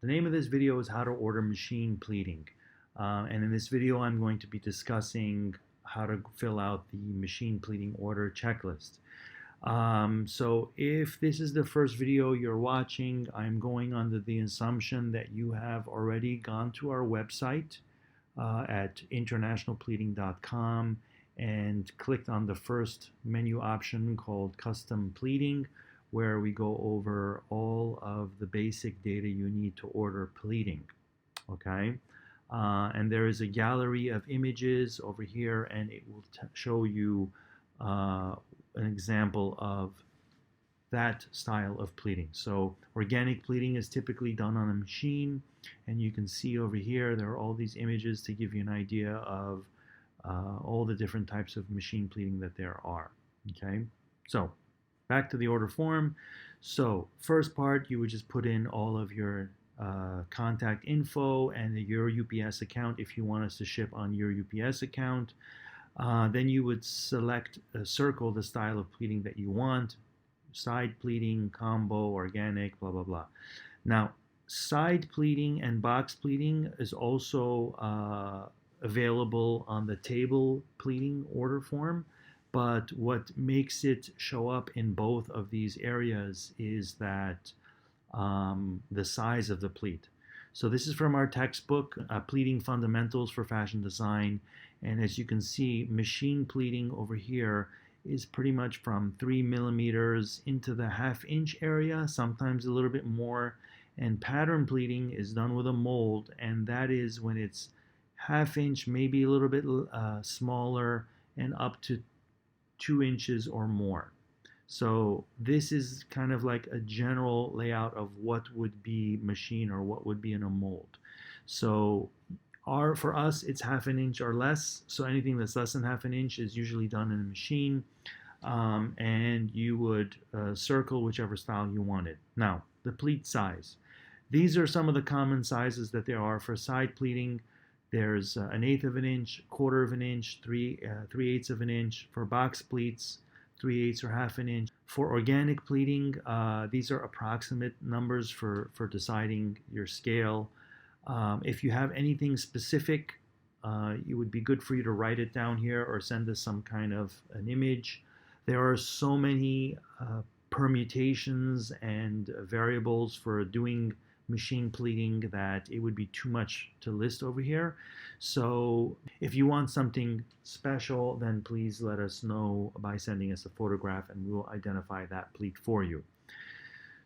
The name of this video is how to order machine pleating. And in this video, I'm going to be discussing how to fill out the machine pleating order checklist. So if this is the first video you're watching, I'm going under the assumption that you have already gone to our website at internationalpleating.com and clicked on the first menu option called Custom Pleating, where we go over all of the basic data you need to order pleating. Okay, and there is a gallery of images over here, and it will show you an example of that style of pleating. So organic pleating is typically done on a machine, and you can see over here there are all these images to give you an idea of all the different types of machine pleating that there are. Okay, so back to the order form. So first part, you would just put in all of your contact info and your UPS account if you want us to ship on your UPS account. Then you would select, circle the style of pleating that you want: side pleating, combo, organic, blah, blah, blah. Now, side pleating and box pleating is also available on the table pleating order form. But what makes it show up in both of these areas is that the size of the pleat. So this is from our textbook, Pleating Fundamentals for Fashion Design. And as you can see, machine pleating over here is pretty much from 3 millimeters into the 1/2 inch area, sometimes a little bit more. And pattern pleating is done with a mold, and that is when it's 1/2 inch, maybe a little bit smaller, and up to 2 inches or more. So this is kind of like a general layout of what would be machine or what would be in a mold. So for us, it's 1/2 inch or less. So anything that's less than 1/2 inch is usually done in a machine. And you would circle whichever style you wanted. Now, the pleat size. These are some of the common sizes that there are for side pleating. There's 1/8 of an inch, 1/4 of an inch, 3/8 of an inch. For box pleats, 3/8 or 1/2 an inch. For organic pleating, these are approximate numbers for deciding your scale. If you have anything specific, it would be good for you to write it down here or send us some kind of an image. There are so many permutations and variables for doing machine pleating that it would be too much to list over here. So if you want something special, then please let us know by sending us a photograph, and we will identify that pleat for you.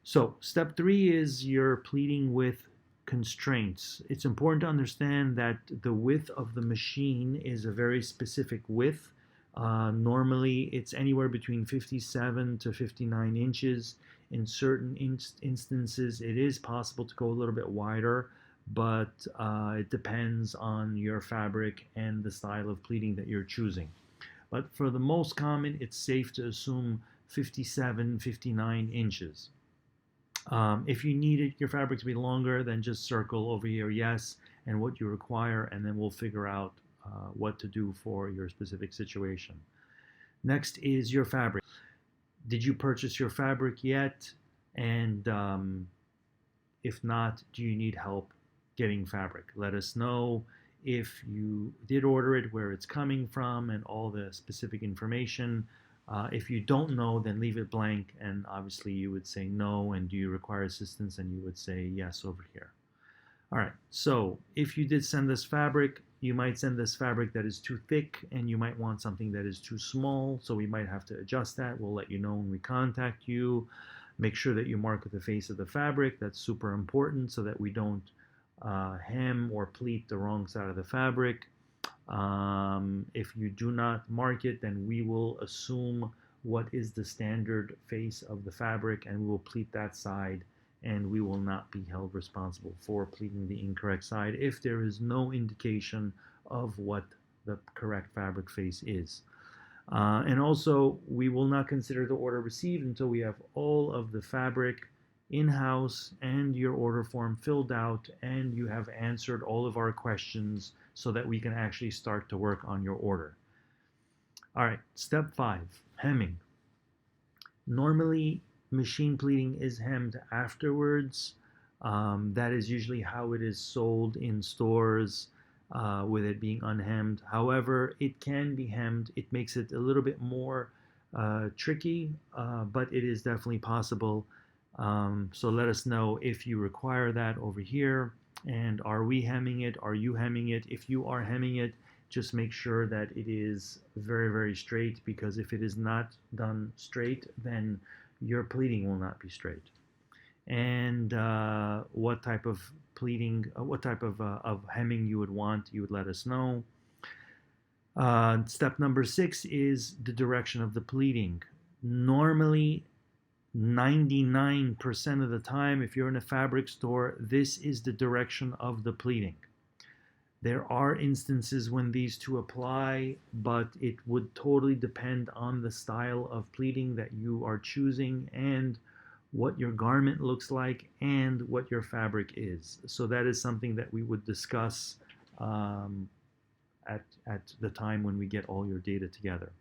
So step 3 is your pleating with constraints. It's important to understand that the width of the machine is a very specific width. Normally it's anywhere between 57 to 59 inches. In certain instances, it is possible to go a little bit wider, but it depends on your fabric and the style of pleating that you're choosing. But for the most common, it's safe to assume 57, 59 inches. If you need your fabric to be longer, then just circle over here yes and what you require, and then we'll figure out what to do for your specific situation. Next is your fabric. Did you purchase your fabric yet? And if not, do you need help getting fabric? Let us know if you did order it, where it's coming from, and all the specific information. If you don't know, then leave it blank, and obviously you would say no. And do you require assistance? And you would say yes over here. All right, so if you did send us fabric, you might send us fabric that is too thick, and you might want something that is too small, so we might have to adjust that. We'll let you know when we contact you. Make sure that you mark the face of the fabric. That's super important so that we don't hem or pleat the wrong side of the fabric. If you do not mark it, then we will assume what is the standard face of the fabric, and we will pleat that side, and we will not be held responsible for pleating the incorrect side if there is no indication of what the correct fabric face is. And also, we will not consider the order received until we have all of the fabric in-house and your order form filled out, and you have answered all of our questions so that we can actually start to work on your order. All right, step 5, hemming. Normally, machine pleating is hemmed afterwards. That is usually how it is sold in stores, with it being unhemmed. However, it can be hemmed. It makes it a little bit more tricky, but it is definitely possible. So let us know if you require that over here. And are we hemming it? Are you hemming it? If you are hemming it, just make sure that it is very, very straight, because if it is not done straight, then your pleating will not be straight. And what type of pleating, what type of hemming you would want, you would let us know. Step number 6 is the direction of the pleating. Normally, 99% of the time, if you're in a fabric store, this is the direction of the pleating. There are instances when these two apply, but it would totally depend on the style of pleating that you are choosing and what your garment looks like and what your fabric is. So that is something that we would discuss at the time when we get all your data together.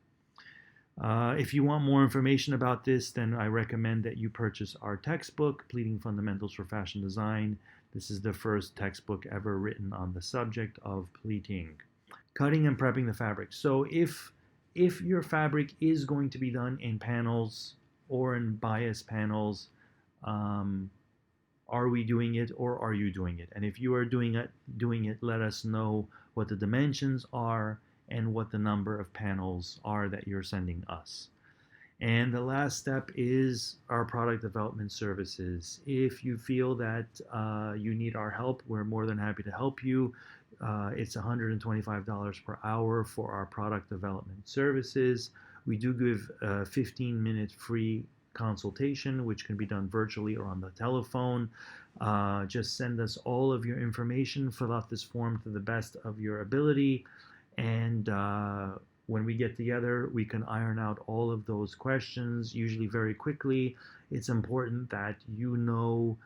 If you want more information about this, then I recommend that you purchase our textbook, Pleating Fundamentals for Fashion Design. This is the first textbook ever written on the subject of pleating. Cutting and prepping the fabric. So if your fabric is going to be done in panels or in bias panels, are we doing it or are you doing it? And if you are doing it, let us know what the dimensions are and what the number of panels are that you're sending us. And the last step is our product development services. If you feel that you need our help, we're more than happy to help you. It's $125 per hour for our product development services. We do give a 15-minute free consultation, which can be done virtually or on the telephone. Just send us all of your information, fill out this form to the best of your ability, and when we get together, we can iron out all of those questions, usually very quickly. It's important that you know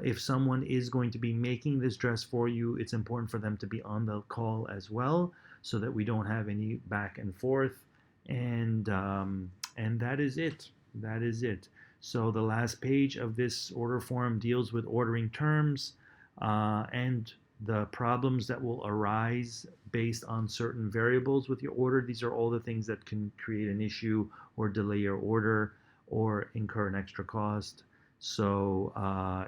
if someone is going to be making this dress for you, it's important for them to be on the call as well, so that we don't have any back and forth. And that is it. That is it. So the last page of this order form deals with ordering terms and the problems that will arise based on certain variables with your order. These are all the things that can create an issue or delay your order or incur an extra cost. So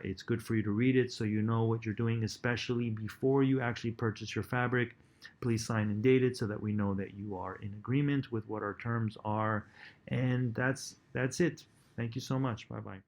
it's good for you to read it so you know what you're doing, especially before you actually purchase your fabric. Please sign and date it so that we know that you are in agreement with what our terms are. And that's it. Thank you so much. Bye-bye.